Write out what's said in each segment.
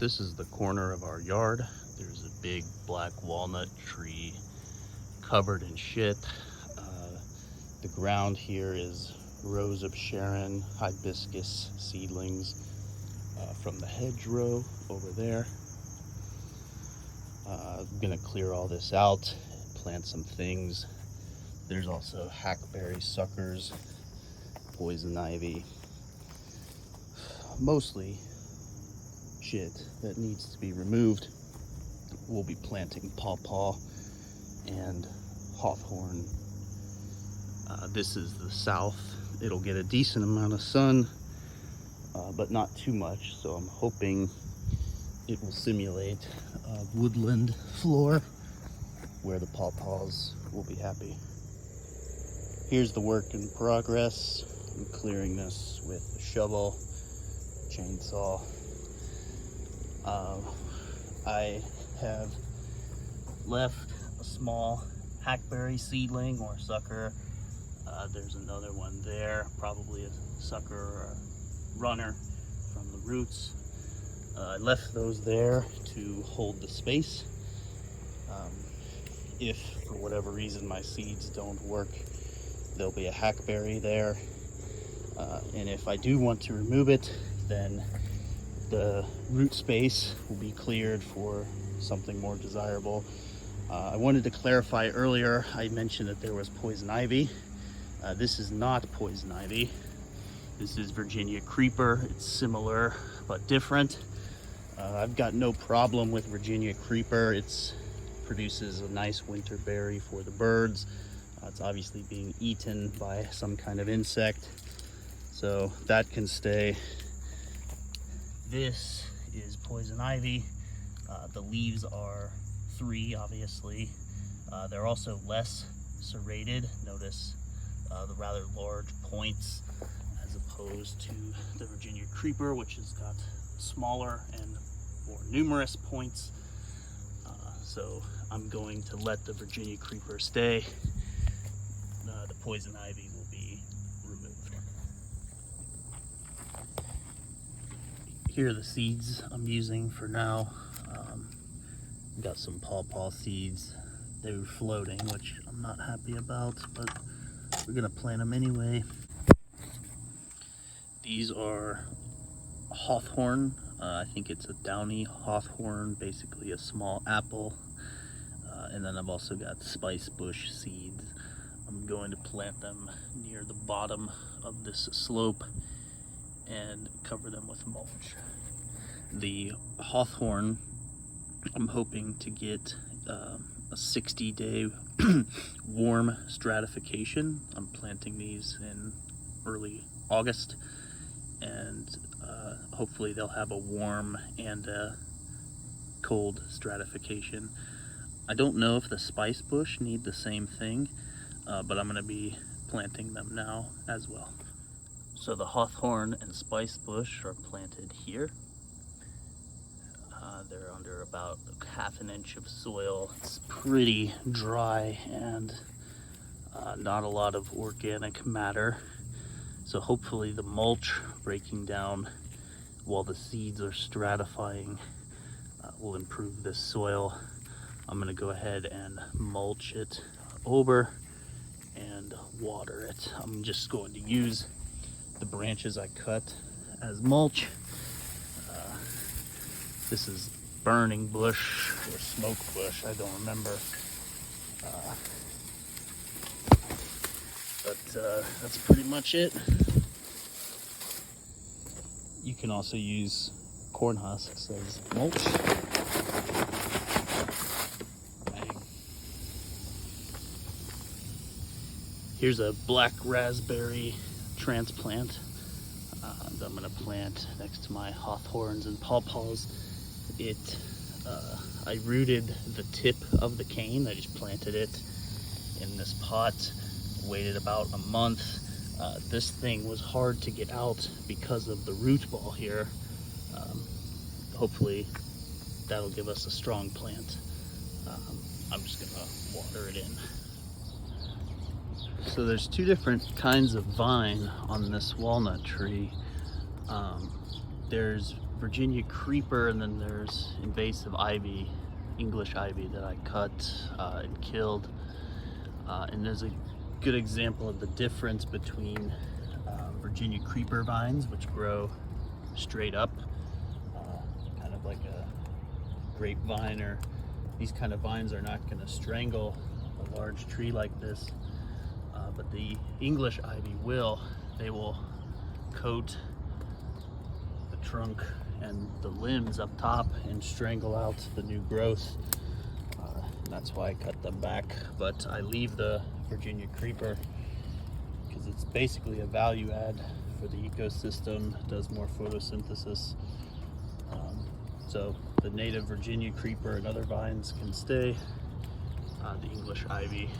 This is the corner of our yard. There's a big black walnut tree covered in shit. The ground here is Rose of Sharon hibiscus seedlings from the hedgerow over there. I'm gonna clear all this out, plant some things. There's also hackberry suckers, poison ivy, mostly shit that needs to be removed. We'll be planting pawpaw and hawthorn. This is the south. It'll get a decent amount of sun, but not too much, so I'm hoping it will simulate a woodland floor where the pawpaws will be happy. Here's the work in progress. I'm clearing this with a shovel, chainsaw. I have left a small hackberry seedling or sucker. There's another one there, probably a sucker or a runner from the roots. I left those there to hold the space. If for whatever reason my seeds don't work, there'll be a hackberry there. And if I do want to remove it, then the root space will be cleared for something more desirable. I wanted to clarify earlier, I mentioned that there was poison ivy. This is not poison ivy. This is Virginia creeper. It's similar but different. I've got no problem with Virginia creeper. It produces a nice winter berry for the birds. It's obviously being eaten by some kind of insect, so that can stay. This is poison ivy. The leaves are 3, obviously. They're also less serrated. Notice the rather large points as opposed to the Virginia creeper, which has got smaller and more numerous points. So I'm going to let the Virginia creeper stay. The poison ivy will be removed. Here are the seeds I'm using for now. Got some pawpaw seeds. They were floating, which I'm not happy about, but we're gonna plant them anyway. These are hawthorn. I think it's a downy hawthorn, basically a small apple. And then I've also got Spicebush seeds. I'm going to plant them near the bottom of this slope and cover them with mulch. The hawthorn, I'm hoping to get a 60-day warm stratification. I'm planting these in early August, and hopefully they'll have a warm and a cold stratification. I don't know if the Spicebush need the same thing, but I'm going to be planting them now as well. So the hawthorn and Spicebush are planted here. They're under about ½ inch of soil. It's pretty dry and not a lot of organic matter. So hopefully the mulch breaking down while the seeds are stratifying will improve this soil. I'm gonna go ahead and mulch it over and water it. I'm just going to use the branches I cut as mulch. This is burning bush or smoke bush, I don't remember. But that's pretty much it. You can also use corn husks as mulch. Here's a black raspberry transplant that I'm gonna plant next to my hawthorns and pawpaws. I rooted the tip of the cane. I just planted it in this pot, waited about a month. This thing was hard to get out because of the root ball here. Hopefully that'll give us a strong plant. I'm just gonna water it in. So there's 2 different kinds of vine on this walnut tree. There's Virginia creeper, and then there's invasive ivy, English ivy, that I cut and killed. And there's a good example of the difference between Virginia creeper vines, which grow straight up, kind of like a grapevine, or these kind of vines are not going to strangle a large tree like this, but the English ivy will. They will coat the trunk and the limbs up top and strangle out the new growth. That's why I cut them back, but I leave the Virginia creeper because it's basically a value add for the ecosystem. It does more photosynthesis. So the native Virginia creeper and other vines can stay. The English ivy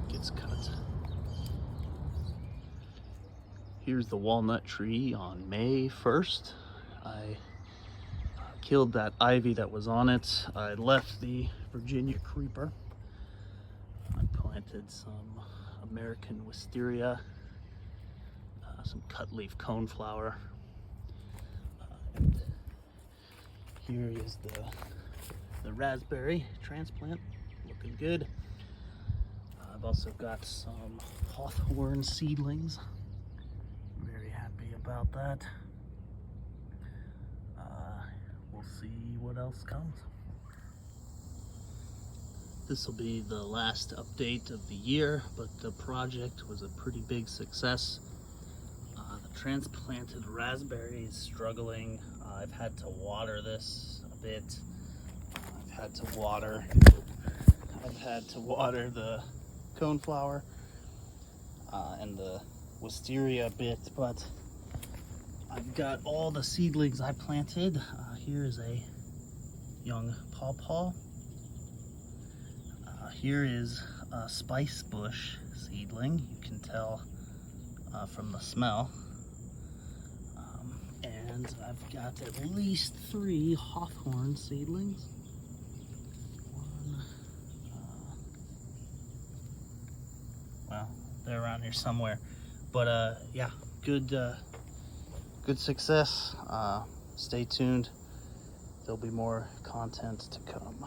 gets cut. Here's the walnut tree on May 1st. I killed that ivy that was on it. I left the Virginia creeper. I planted some American wisteria, some cutleaf coneflower, and here is the raspberry transplant, looking good. I've also got some hawthorn seedlings. Very happy about that. We'll see what else comes. This will be the last update of the year, but the project was a pretty big success. The transplanted raspberry is struggling. I've had to water this a bit. I've had to water the coneflower and the wisteria a bit, but I've got all the seedlings I planted. Here's a young pawpaw. Here is a Spicebush seedling. You can tell from the smell. And I've got at least 3 hawthorn seedlings. One, well, they're around here somewhere. But yeah, good success. Stay tuned. There'll be more content to come.